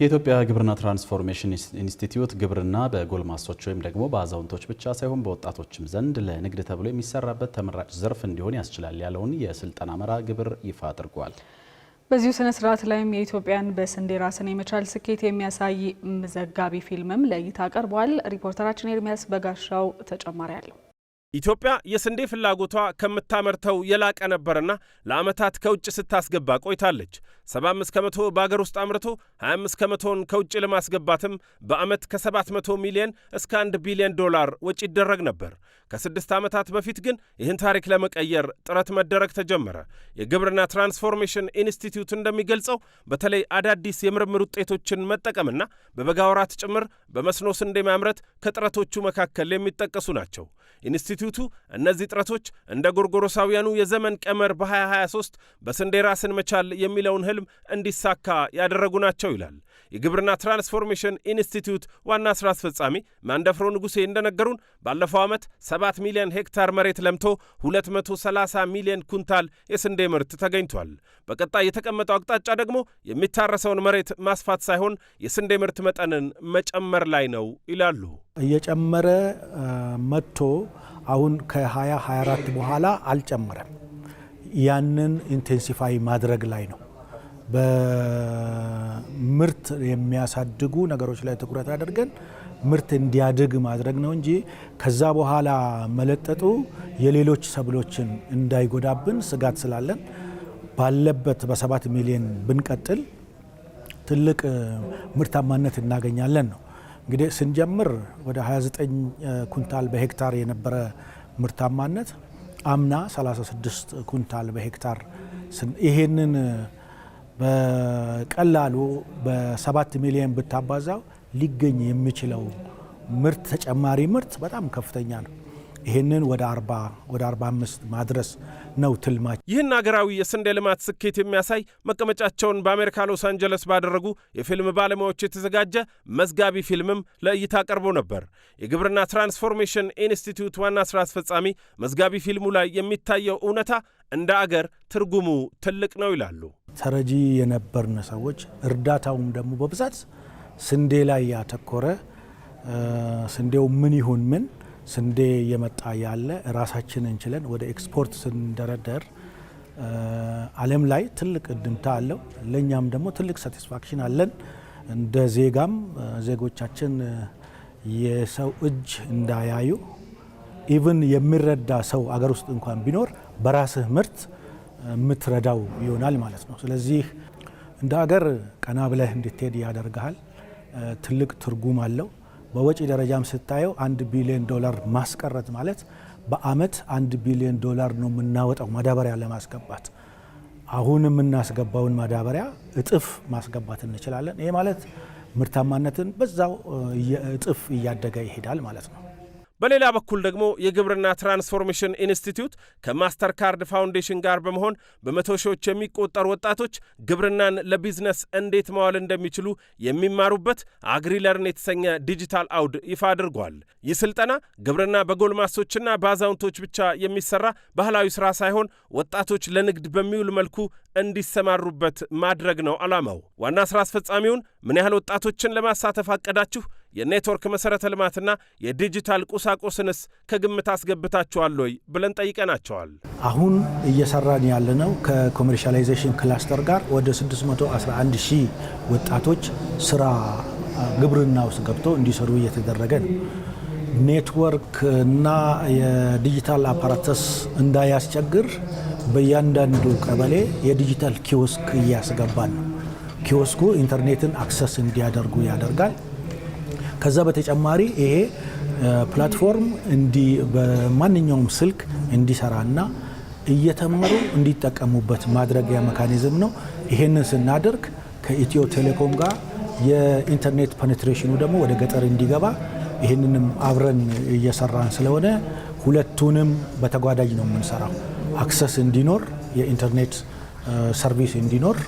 የኢትዮጵያ ግብርና ትራንስፎርሜሽን ኢንስቲትዩት ግብርና በጎልማሶች ወይም ደግሞ በአዛውንቶች ብቻ ሳይሆን በወጣቶችም ዘንድ ለንግድ ተብሎ የሚሰራበት ተመራጭ ዘርፍ እንዲሆን ያስችላል ያለውን የስልጠና መርሃ ግብር ይፋ አድርጓል። በዚሁ ስነ ስርዓት ላይም የኢትዮጵያን በስንዴ ራስን የመቻል ስኬት የሚያሳይ ዘጋቢ ፊልምም ለእይታ ቀርቧል። ሪፖርተራችን ኤርሚያስ በጋሻው ተጨማሪ አለው። ኢትዮጵያ የስንዴ ፍላጎቷ ከምታመርተው የላቀ ነበርና ለዓመታት ከውጭ ስታስገባ ቆይታለች። 75 ከመቶ በአገር ውስጥ አምርቶ 25 ከመቶን ከውጭ ለማስገባትም በዓመት ከ700 ሚሊዮን እስከ 1 ቢሊዮን ዶላር ወጪ ይደረግ ነበር። ከ6 ዓመታት በፊት ግን ይህን ታሪክ ለመቀየር ጥረት መደረግ ተጀመረ። የግብርና ትራንስፎርሜሽን ኢንስቲትዩት እንደሚገልጸው በተለይ አዳዲስ የምርምር ውጤቶችን መጠቀምና በበጋ ወራት ጭምር በመስኖ ስንዴ ማምረት ከጥረቶቹ መካከል የሚጠቀሱ ናቸው። ኢንስቲትዩቱ እነዚህ ጥረቶች እንደ ጎርጎሮሳውያኑ የዘመን ቀመር በ2023 በስንዴ ራስን መቻል የሚለውን ህልም እንዲሳካ ያደረጉ ናቸው ይላል። የግብርና ትራንስፎርሜሽን ኢንስቲትዩት ዋና ሥራ አስፈጻሚ ማንደፍሮ ንጉሴ እንደነገሩን ባለፈው ዓመት 7 ሚሊዮን ሄክታር መሬት ለምቶ 230 ሚሊዮን ኩንታል የስንዴ ምርት ተገኝቷል። በቀጣይ የተቀመጠው አቅጣጫ ደግሞ የሚታረሰውን መሬት ማስፋት ሳይሆን የስንዴ ምርት መጠንን መጨመር ላይ ነው ይላሉ። እየጨመረ መጥቶ አሁን ከ2024 በኋላ አልጨመረም። ያንን ኢንቴንሲፋይ ማድረግ ላይ ነው። በምርት የሚያሳድጉ ነገሮች ላይ ትኩረት አድርገን ምርት እንዲያድግ ማድረግ ነው እንጂ ከዛ በኋላ መለጠጡ የሌሎች ሰብሎችን እንዳይጎዳብን ስጋት ስላለን ባለበት በ7 ሚሊዮን ብንቀጥል ትልቅ ምርታማነት እናገኛለን ነው። እንግዲህ ስንጀምር ወደ 29 ኩንታል በሄክታር የነበረ ምርታማነት አምና 36 ኩንታል በሄክታር ይሄንን በቀላሉ በ7 ሚሊዮን ብታባዛው ሊገኝ የሚችለው ምርት ተጨማሪ ምርት በጣም ከፍተኛ ነው። ይህንን ወደ 40 ወደ 45 ማድረስ ነው ትልማች። ይህን አገራዊ የስንዴ ልማት ስኬት የሚያሳይ መቀመጫቸውን በአሜሪካ ሎስ አንጀለስ ባደረጉ የፊልም ባለሙያዎች የተዘጋጀ መዝጋቢ ፊልምም ለእይታ ቀርቦ ነበር። የግብርና ትራንስፎርሜሽን ኢንስቲትዩት ዋና ሥራ አስፈጻሚ መዝጋቢ ፊልሙ ላይ የሚታየው እውነታ እንደ አገር ትርጉሙ ትልቅ ነው ይላሉ። ተረጂ የነበርን ሰዎች እርዳታውም ደግሞ በብዛት ስንዴ ላይ ያተኮረ ስንዴው ምን ይሁን ምን ስንዴ የመጣ ያለ ራሳችንን እንችለን ወደ ኤክስፖርት ስንደረደር ዓለም ላይ ትልቅ እንድምታ አለው። ለኛም ደግሞ ትልቅ ሳቲስፋክሽን አለን። እንደ ዜጋም ዜጎቻችን የሰው እጅ እንዳያዩ ኢቭን የሚረዳ ሰው አገር ውስጥ እንኳን ቢኖር በራስህ ምርት የምትረዳው ይሆናል ማለት ነው። ስለዚህ እንደ ሀገር ቀና ብለህ እንድትሄድ ያደርግሃል። ትልቅ ትርጉም አለው። በወጪ ደረጃም ስታየው 1 ቢሊዮን ዶላር ማስቀረት ማለት በአመት 1 ቢሊዮን ዶላር ነው የምናወጣው ማዳበሪያ ለማስገባት። አሁን የምናስገባውን ማዳበሪያ እጥፍ ማስገባት እንችላለን። ይሄ ማለት ምርታማነትን በዛው እጥፍ እያደገ ይሄዳል ማለት ነው። በሌላ በኩል ደግሞ የግብርና ትራንስፎርሜሽን ኢንስቲትዩት ከማስተር ካርድ ፋውንዴሽን ጋር በመሆን በመቶ ሺዎች የሚቆጠሩ ወጣቶች ግብርናን ለቢዝነስ እንዴት ማዋል እንደሚችሉ የሚማሩበት አግሪለርን የተሰኘ ዲጂታል አውድ ይፋ አድርጓል። ይህ ስልጠና ግብርና በጎልማሶችና በአዛውንቶች ብቻ የሚሰራ ባህላዊ ስራ ሳይሆን ወጣቶች ለንግድ በሚውል መልኩ እንዲሰማሩበት ማድረግ ነው ዓላማው። ዋና ሥራ አስፈጻሚውን ምን ያህል ወጣቶችን ለማሳተፍ አቀዳችሁ? የኔትወርክ መሰረተ ልማትና የዲጂታል ቁሳቁስንስ ከግምት አስገብታችኋል ወይ ብለን ጠይቀናቸዋል። አሁን እየሰራን ያለነው ከኮመርሻላይዜሽን ክላስተር ጋር ወደ 611 ሺህ ወጣቶች ስራ ግብርና ውስጥ ገብተው እንዲሰሩ እየተደረገ ነው። ኔትወርክ እና የዲጂታል አፓራተስ እንዳያስቸግር በእያንዳንዱ ቀበሌ የዲጂታል ኪዮስክ እያስገባን ነው። ኪዮስኩ ኢንተርኔትን አክሰስ እንዲያደርጉ ያደርጋል። ከዛ በተጨማሪ ይሄ ፕላትፎርም በማንኛውም ስልክ እንዲሰራና እየተማሩ እንዲጠቀሙበት ማድረጊያ ሜካኒዝም ነው። ይሄንን ስናደርግ ከኢትዮ ቴሌኮም ጋር የኢንተርኔት ፔኔትሬሽኑ ደግሞ ወደ ገጠር እንዲገባ ይሄንንም አብረን እየሰራን ስለሆነ ሁለቱንም በተጓዳኝ ነው የምንሰራው። አክሰስ እንዲኖር የኢንተርኔት ሰርቪስ እንዲኖር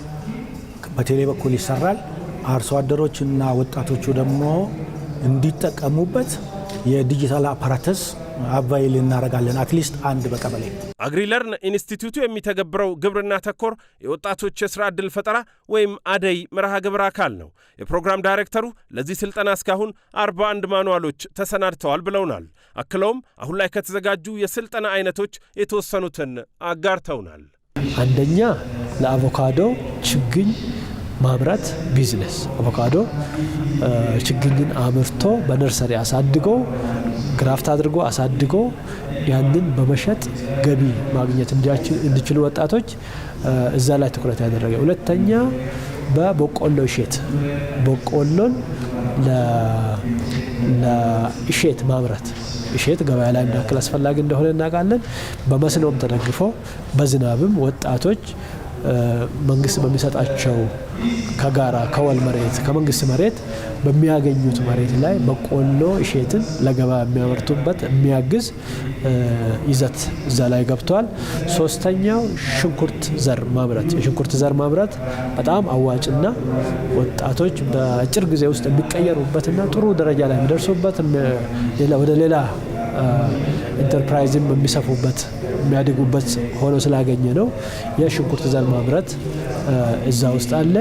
በቴሌ በኩል ይሰራል። አርሶ አደሮችና ወጣቶቹ ደግሞ እንዲጠቀሙበት የዲጂታል አፓራተስ አቫይል እናደርጋለን አትሊስት አንድ በቀበሌ። አግሪለርን ኢንስቲትዩቱ የሚተገብረው ግብርና ተኮር የወጣቶች የስራ ዕድል ፈጠራ ወይም አደይ መርሃ ግብር አካል ነው። የፕሮግራም ዳይሬክተሩ ለዚህ ስልጠና እስካሁን 41 ማኑዋሎች ተሰናድተዋል ብለውናል። አክለውም አሁን ላይ ከተዘጋጁ የስልጠና አይነቶች የተወሰኑትን አጋርተውናል። አንደኛ ለአቮካዶ ችግኝ ማምረት ቢዝነስ፣ አቮካዶ ችግኝን አምርቶ በነርሰሪ አሳድጎ ግራፍት አድርጎ አሳድጎ ያንን በመሸጥ ገቢ ማግኘት እንዲችሉ ወጣቶች እዛ ላይ ትኩረት ያደረገ። ሁለተኛ በበቆሎ እሸት፣ በቆሎን ለእሸት ማምረት፣ እሸት ገበያ ላይ እንዳክል አስፈላጊ እንደሆነ እናውቃለን። በመስኖም ተደግፎ በዝናብም ወጣቶች መንግስት በሚሰጣቸው ከጋራ ከወል መሬት ከመንግስት መሬት በሚያገኙት መሬት ላይ በቆሎ እሸትን ለገበያ የሚያመርቱበት የሚያግዝ ይዘት እዛ ላይ ገብቷል። ሶስተኛው ሽንኩርት ዘር ማምረት፣ የሽንኩርት ዘር ማምረት በጣም አዋጭና ወጣቶች በአጭር ጊዜ ውስጥ የሚቀየሩበትና ጥሩ ደረጃ ላይ የሚደርሱበት ወደ ሌላ ኢንተርፕራይዝም የሚሰፉበት የሚያድጉበት ሆኖ ስላገኘ ነው። የሽንኩርት ዘር ማምረት እዛ ውስጥ አለ።